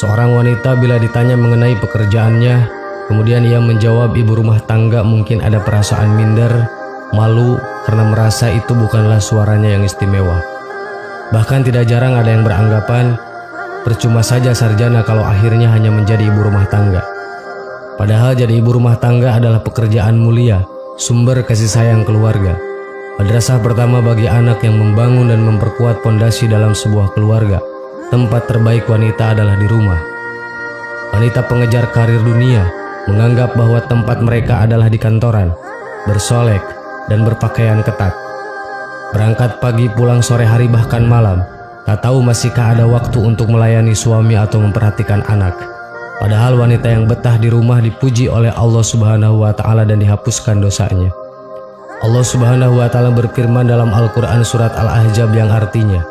Seorang wanita bila ditanya mengenai pekerjaannya, kemudian ia menjawab ibu rumah tangga, mungkin ada perasaan minder, malu karena merasa itu bukanlah suaranya yang istimewa. Bahkan tidak jarang ada yang beranggapan, percuma saja sarjana kalau akhirnya hanya menjadi ibu rumah tangga. Padahal jadi ibu rumah tangga adalah pekerjaan mulia, sumber kasih sayang keluarga. Madrasah pertama bagi anak yang membangun dan memperkuat pondasi dalam sebuah keluarga. Tempat terbaik wanita adalah di rumah. Wanita pengejar karir dunia menganggap bahwa tempat mereka adalah di kantoran, bersolek dan berpakaian ketat. Berangkat pagi, pulang sore hari bahkan malam. Tak tahu masihkah ada waktu untuk melayani suami atau memperhatikan anak. Padahal wanita yang betah di rumah dipuji oleh Allah Subhanahu wa Ta'ala dan dihapuskan dosanya. Allah Subhanahu wa Ta'ala berfirman dalam Al-Quran surat Al-Ahzab yang artinya,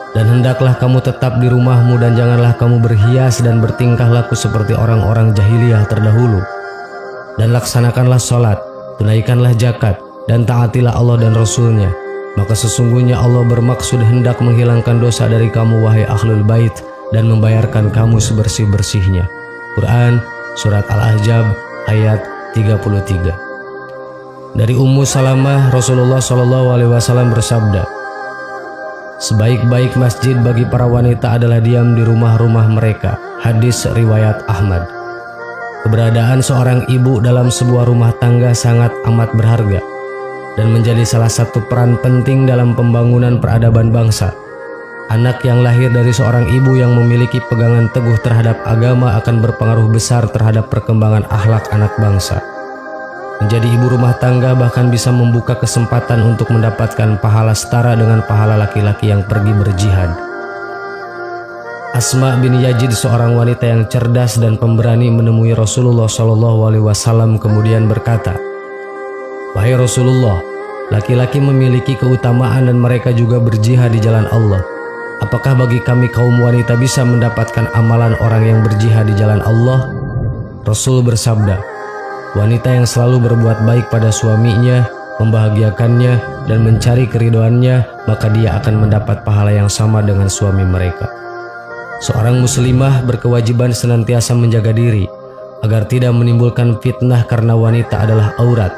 "Dan hendaklah kamu tetap di rumahmu dan janganlah kamu berhias dan bertingkah laku seperti orang-orang jahiliyah terdahulu. Dan laksanakanlah sholat, tunaikanlah zakat, dan taatilah Allah dan Rasulnya. Maka sesungguhnya Allah bermaksud hendak menghilangkan dosa dari kamu wahai ahlul bait dan membayarkan kamu sebersih-bersihnya." Quran surat Al-Ahzab ayat 33. Dari Ummu Salamah, Rasulullah SAW bersabda, "Sebaik-baik masjid bagi para wanita adalah diam di rumah-rumah mereka." Hadis riwayat Ahmad. Keberadaan seorang ibu dalam sebuah rumah tangga sangat amat berharga dan menjadi salah satu peran penting dalam pembangunan peradaban bangsa. Anak yang lahir dari seorang ibu yang memiliki pegangan teguh terhadap agama akan berpengaruh besar terhadap perkembangan akhlak anak bangsa. Menjadi ibu rumah tangga bahkan bisa membuka kesempatan untuk mendapatkan pahala setara dengan pahala laki-laki yang pergi berjihad. Asma bin Yazid, seorang wanita yang cerdas dan pemberani, menemui Rasulullah SAW kemudian berkata, "Wahai Rasulullah, laki-laki memiliki keutamaan dan mereka juga berjihad di jalan Allah. Apakah bagi kami kaum wanita bisa mendapatkan amalan orang yang berjihad di jalan Allah?" Rasul bersabda, "Wanita yang selalu berbuat baik pada suaminya, membahagiakannya, dan mencari keridhoannya, maka dia akan mendapat pahala yang sama dengan suami mereka." Seorang muslimah berkewajiban senantiasa menjaga diri agar tidak menimbulkan fitnah karena wanita adalah aurat.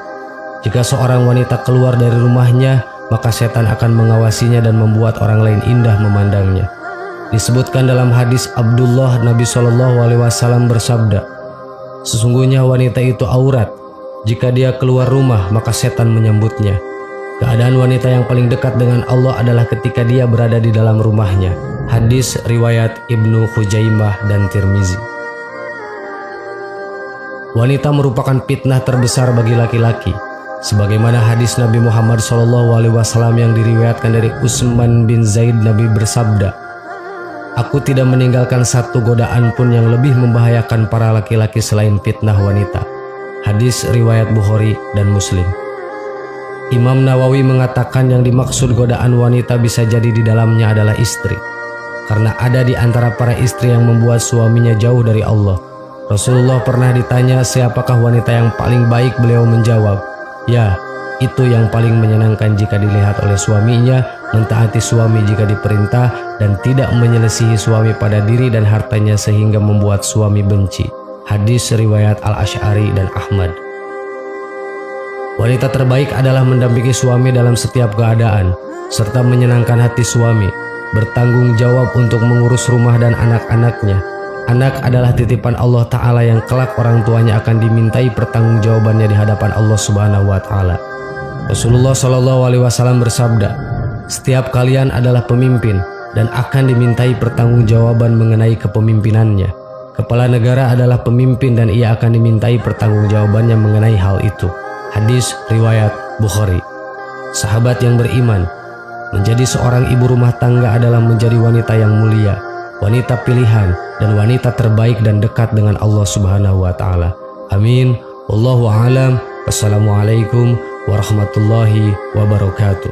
Jika seorang wanita keluar dari rumahnya, maka setan akan mengawasinya dan membuat orang lain indah memandangnya. Disebutkan dalam hadis Abdullah, Nabi SAW bersabda, "Sesungguhnya wanita itu aurat. Jika dia keluar rumah, maka setan menyambutnya. Keadaan wanita yang paling dekat dengan Allah adalah ketika dia berada di dalam rumahnya." Hadis riwayat Ibnu Khuzaimah dan Tirmizi. Wanita merupakan fitnah terbesar bagi laki-laki. Sebagaimana hadis Nabi Muhammad SAW yang diriwayatkan dari Utsman bin Zaid, Nabi bersabda, "Aku tidak meninggalkan satu godaan pun yang lebih membahayakan para laki-laki selain fitnah wanita." Hadis riwayat Bukhari dan Muslim. Imam Nawawi mengatakan yang dimaksud godaan wanita bisa jadi di dalamnya adalah istri, karena ada di antara para istri yang membuat suaminya jauh dari Allah. Rasulullah pernah ditanya siapakah wanita yang paling baik, beliau menjawab, "Ya, itu yang paling menyenangkan jika dilihat oleh suaminya, mentaati suami jika diperintah, dan tidak menyelisihi suami pada diri dan hartanya sehingga membuat suami benci." Hadis riwayat Al-Asy'ari dan Ahmad. Wanita terbaik adalah mendampingi suami dalam setiap keadaan, serta menyenangkan hati suami, bertanggung jawab untuk mengurus rumah dan anak-anaknya. Anak adalah titipan Allah Ta'ala yang kelak orang tuanya akan dimintai pertanggungjawabannya di hadapan Allah Subhanahu wa Ta'ala. Rasulullah SAW bersabda, "Setiap kalian adalah pemimpin dan akan dimintai pertanggungjawaban mengenai kepemimpinannya. Kepala negara adalah pemimpin dan ia akan dimintai pertanggungjawabannya mengenai hal itu." Hadis riwayat Bukhari. Sahabat yang beriman, menjadi seorang ibu rumah tangga adalah menjadi wanita yang mulia, wanita pilihan, dan wanita terbaik dan dekat dengan Allah Subhanahu wa Ta'ala. Amin. Wallahu a'lam. Wassalamualaikum warahmatullahi wabarakatuh.